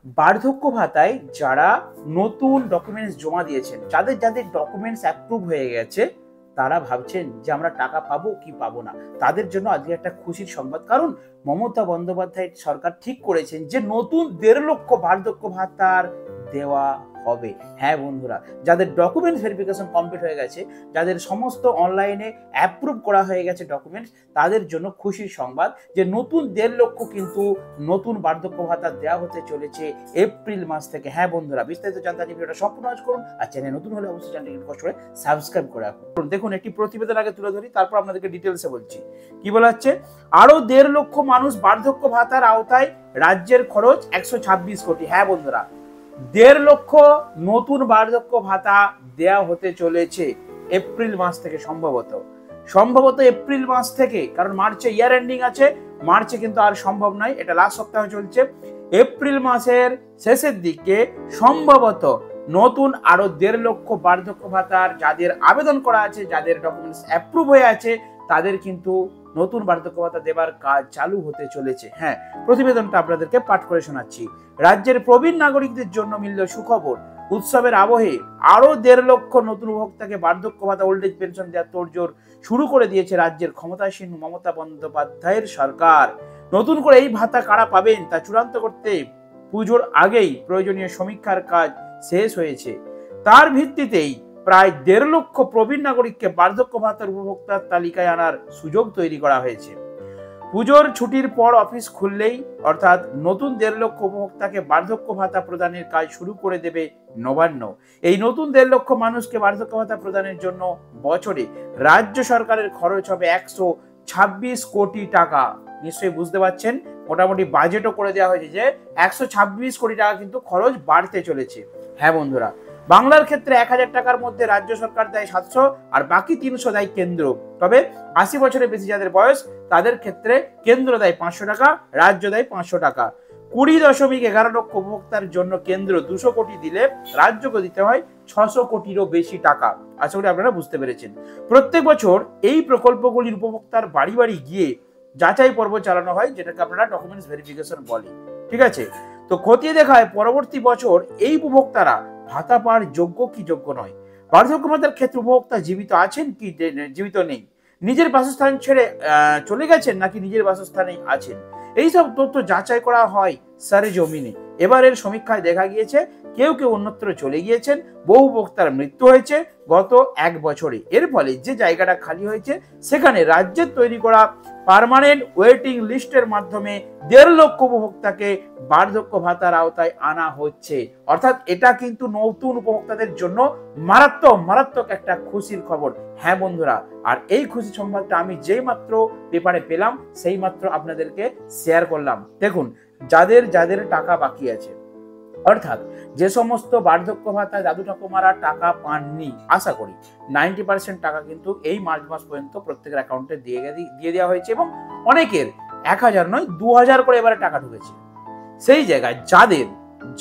বার্ধক্য ভাতায় যারা নতুন ডকুমেন্টস জমা দিয়েছেন, যাদের যাদের ডকুমেন্টস অ্যাপ্রুভ হয়ে গেছে, তারা ভাবছেন যে আমরা টাকা পাবো কি পাবো না। তাদের জন্য আজকে একটা খুশির সংবাদ, কারণ মমতা বন্দ্যোপাধ্যায় সরকার ঠিক করেছেন যে নতুন 1.5 লক্ষ বার্ধক্য ভাতার দেওয়া হবে। হ্যাঁ বন্ধুরা, যাদের ডকুমেন্টস ভেরিফিকেশন কমপ্লিট হয়ে গেছে, যাদের সমস্ত অনলাইনে অ্যাপ্রুভ করা হয়ে গেছে ডকুমেন্টস, তাদের জন্য খুশির সংবাদ যে নতুন 1.5 লক্ষ কিন্তু নতুন বার্ধক্য ভাতা দেওয়া হতে চলেছে এপ্রিল মাস থেকে। হ্যাঁ বন্ধুরা, বিস্তারিত জানতে ভিডিওটা সম্পূর্ণ ওয়াচ করুন, আর চ্যানেল নতুন হলে অবশ্যই চ্যানেলটি কষ্ট করে সাবস্ক্রাইব করে রাখুন। দেখুন, একটি প্রতিবেদন আগে তুলে ধরি, তারপর আপনাদেরকে ডিটেলসে বলছি। কি বলা হচ্ছে, আরো 1.5 লক্ষ মানুষ বার্ধক্য ভাতার আওতায়, রাজ্যের খরচ 126 কোটি। হ্যাঁ বন্ধুরা, 1.5 লক্ষ নতুন বার্ধক্য ভাতা দেয়া হতে চলেছে এপ্রিল মাস থেকে, সম্ভবত এপ্রিল মাস থেকে, কারণ মার্চে ইয়ার এন্ডিং আছে, মার্চে কিন্তু আর সম্ভব নয়, এটা লাস্ট সপ্তাহে চলছে। এপ্রিল মাসের শেষের দিকে সম্ভবত নতুন আরো 1.5 লক্ষ বার্ধক্য ভাতার যাদের আবেদন করা আছে, যাদের ডকুমেন্টস অ্যাপ্রুভ হয়ে আছে, তাদের কিন্তু নতুন বার্ধক্য ভাতা দেবার কাজ চালু হতে চলেছে। হ্যাঁ, প্রতিবেদনটা আপনাদেরকে পাঠ করে শোনাচ্ছি। রাজ্যের প্রবীণ নাগরিকদের জন্য মিলল সুখবর, উৎসবের আবহে আরো 1.5 লক্ষ নতুন উপভোক্তাকে বার্ধক্য ভাতা ওল্ড এজ পেনশন দেওয়ার তোড়জোড় শুরু করে দিয়েছে রাজ্যের ক্ষমতাসীন মমতা বন্দ্যোপাধ্যায়ের সরকার। নতুন করে এই ভাতা কারা পাবেন তা চূড়ান্ত করতে পুজোর আগেই প্রয়োজনীয় সমীক্ষার কাজ শেষ হয়েছে। তার ভিত্তিতেই প্রায় 1.5 লক্ষ প্রবীণ নাগরিককে বার্ধক্য ভাতার উপভোক্তার তালিকায় আনার সুযোগ তৈরি করা হয়েছে। পুজোর ছুটির পর অফিস খুললেই অর্থাৎ নতুন 1.5 লক্ষ উপভোক্তাকে বার্ধক্য ভাতা প্রদানের কাজ শুরু করে দেবে নবান্ন। এই নতুন 1.5 লক্ষ মানুষকে বার্ধক্য ভাতা প্রদানের জন্য বছরে রাজ্য সরকারের খরচ হবে 126 কোটি টাকা। নিশ্চয়ই বুঝতে পারছেন, মোটামুটি বাজেটও করে দেওয়া হয়েছে যে 126 কোটি টাকা কিন্তু খরচ বাড়তে চলেছে। হ্যাঁ বন্ধুরা, বাংলার ক্ষেত্রে 1000 টাকার মধ্যে রাজ্য সরকার দেয় 700, আর বাকি 300 দেয় কেন্দ্র। তবে 80 বছরের বেশি যাদের বয়স, তাদের ক্ষেত্রে কেন্দ্র দেয় 500 টাকা, রাজ্য দেয় 500 টাকা। 20.11 লক্ষ উপভোক্তার জন্য কেন্দ্র 200 কোটি দিলে রাজ্যকে দিতে হয় 600 কোটিরও বেশি টাকা। আশা করি আপনারা বুঝতে পেরেছেন। প্রত্যেক বছর এই প্রকল্পগুলির উপভোক্তার বাড়ি বাড়ি গিয়ে যাচাই পর্ব চালানো হয়, যেটাকে আপনারা ডকুমেন্টস ভেরিফিকেশন বলে। ঠিক আছে, তো খতিয়ে দেখা হয় পরবর্তী বছর এই উপভোক্তারা ভাতা পাওয়ার যোগ্য কি যোগ্য নয়। বার্ধক্য ভাতার ক্ষেত্রে উপভোক্তা জীবিত আছেন কি জীবিত নেই, নিজের বাসস্থান ছেড়ে চলে গেছেন নাকি নিজের বাসস্থানেই আছেন, এইসব তথ্য যাচাই করা হয় সারে জমিনে। এবারের সমীক্ষায় দেখা গিয়েছে কেউ কেউ অন্যত্র চলে গিয়েছেন, বহু উপভোক্তার মৃত্যু হয়েছে গত 1 বছরে। এর ফলে যে জায়গাটা খালি হয়েছে সেখানে রাজ্যের তৈরি করা পার্মানেন্ট ওয়েটিং লিস্টের মাধ্যমে 1.5 লক্ষ উপভোক্তাকে বার্ধক্য ভাতার আওতায় আনা হচ্ছে। অর্থাৎ এটা কিন্তু নতুন উপভোক্তাদের জন্য মারাত্মক একটা খুশির খবর। হ্যাঁ বন্ধুরা, আর এই খুশি সংবাদটা আমি যেই মাত্র পেপারে পেলাম সেই মাত্র আপনাদেরকে শেয়ার করলাম। দেখুন, যাদের যাদের টাকা বাকি আছে, অর্থাৎ যে সমস্ত বার্ধক্য ভাতা দাদু ঠাকুমারা টাকা পাননি, আশা করি 90% টাকা কিন্তু এই মার্চ মাস পর্যন্ত প্রত্যেকের অ্যাকাউন্টে দিয়ে দেওয়া হয়েছে, এবং অনেকের 1000 নয় 2000 করে এবারে টাকা ঢুকেছে। সেই জায়গায়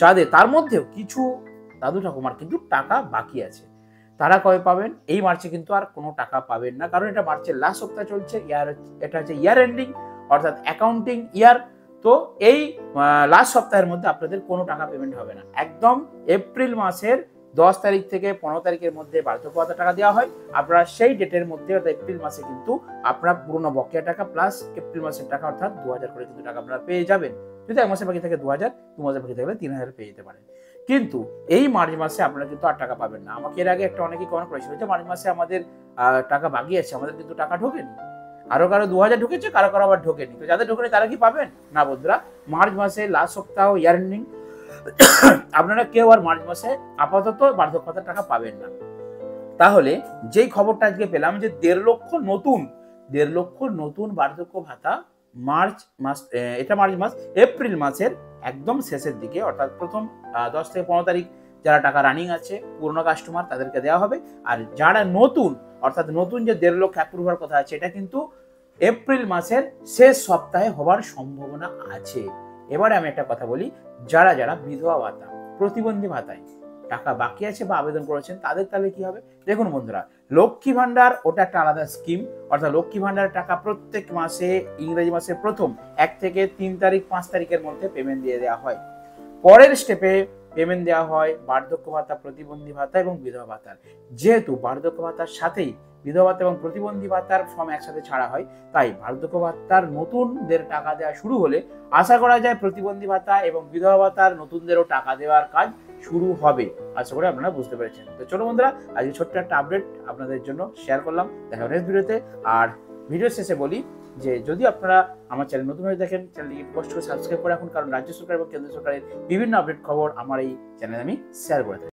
যাদের তার মধ্যেও কিছু দাদু ঠাকুমার কিন্তু টাকা বাকি আছে, তারা কবে পাবেন? এই মার্চে কিন্তু আর কোনো টাকা পাবেন না, কারণ এটা মার্চের লাস্ট সপ্তাহ চলছে, এটা হচ্ছে ইয়ার এন্ডিং অর্থাৎ অ্যাকাউন্টিং ইয়ার। তো এই লাস্ট সপ্তাহের মধ্যে আপনাদের কোনো টাকা পেমেন্ট হবে না। একদম এপ্রিল মাসের 10 তারিখ থেকে 15 তারিখের মধ্যে বার্ধক্য ভাতা টাকা দেওয়া হয়। আপনারা সেই ডেটের মধ্যে অর্থাৎ এপ্রিল মাসে কিন্তু আপনারা পুরোনো বকেয়া টাকা প্লাস এপ্রিল মাসের টাকা অর্থাৎ 2000 করে কিন্তু টাকা আপনারা পেয়ে যাবেন। যদি 1 মাসের বাকি থাকে 2000, 2 মাসের বাকি থাকলে 3000 পেয়ে যেতে পারেন। কিন্তু এই মার্চ মাসে আপনারা কিন্তু আর টাকা পাবেন না। আমাকে এর আগে অনেকেই কমেন্ট করেছিল যে মার্চ মাসে আমাদের টাকা বাকি আছে, আমাদের কিন্তু টাকা ঢোকেনি। কারো 2000 ঢুকেছে, কারো আবার ঢোকেনি। তো যাদের ঢোকেনি তারা কি পাবেন? না বন্ধুরা, মার্চ মাসে লাস্ট সপ্তাহ ইয়ার এন্ডিং, আপনারা কেউ আর মার্চ মাসে আপাতত বার্ধক্য ভাতার টাকা পাবেন না। তাহলে যেই খবরটা আজকে পেলাম যে 1.5 লক্ষ নতুন বার্ধক্য ভাতা মার্চ মাস, এটা মার্চ মাস, এপ্রিল মাসের একদম শেষের দিকে অর্থাৎ প্রথম 10 থেকে 15 তারিখ যারা টাকা রানিং আছে পুরনো কাস্টমার তাদেরকে দেওয়া হবে। আর যারা নতুন অর্থাৎ নতুন যে 1.5 লক্ষ অ্যাপ্রুভার কথা আছে, এটা কিন্তু এপ্রিল মাসের শেষ সপ্তাহে হবার সম্ভাবনা আছে। এবারে আমি একটা কথা বলি, যারা যারা বিধবা ভাতা, প্রতিবন্ধী ভাতায় টাকা বাকি আছে বা আবেদন করেছেন, তাদের তাহলে কি হবে? দেখুন বন্ধুরা, লক্ষ্মী ভান্ডার ওটা একটা আলাদা স্কিম, অর্থাৎ লক্ষ্মী ভান্ডারের টাকা প্রত্যেক মাসে ইংরেজি মাসের প্রথম 1 থেকে 3 তারিখ 5 তারিখের মধ্যে পেমেন্ট দিয়ে দেওয়া হয়। পরের স্টেপে পেমেন্ট দেওয়া হয় বার্ধক্য ভাতা, প্রতিবন্ধী ভাতা এবং বিধবা ভাতার। যেহেতু বার্ধক্য ভাতার সাথেই বিধবা ভাতা এবং প্রতিবন্ধী ভাতার ফর্ম একসাথে ছাড়া হয়, তাই বার্ধক্য ভাতার নতুনদের টাকা দেওয়া শুরু হলে আশা করা যায় প্রতিবন্ধী ভাতা এবং বিধবা ভাতার নতুনদেরও টাকা দেওয়ার কাজ শুরু হবে। আশা করি আপনারা বুঝতে পেরেছেন। তো চলো বন্ধুরা, আজকে ছোট্ট একটা আপডেট আপনাদের জন্য শেয়ার করলাম। দেখা নেক্সট ভিডিওতে। আর ভিডিও শেষে বলি যে যদি আপনারা আমার চ্যানেল নতুন হয়ে দেখেন, চ্যানেলটিকে কষ্ট করে সাবস্ক্রাইব করে রাখুন, কারণ রাজ্য সরকার এবং কেন্দ্র সরকারের বিভিন্ন আপডেট খবর আমার এই চ্যানেলে আমি শেয়ার করে থাকি।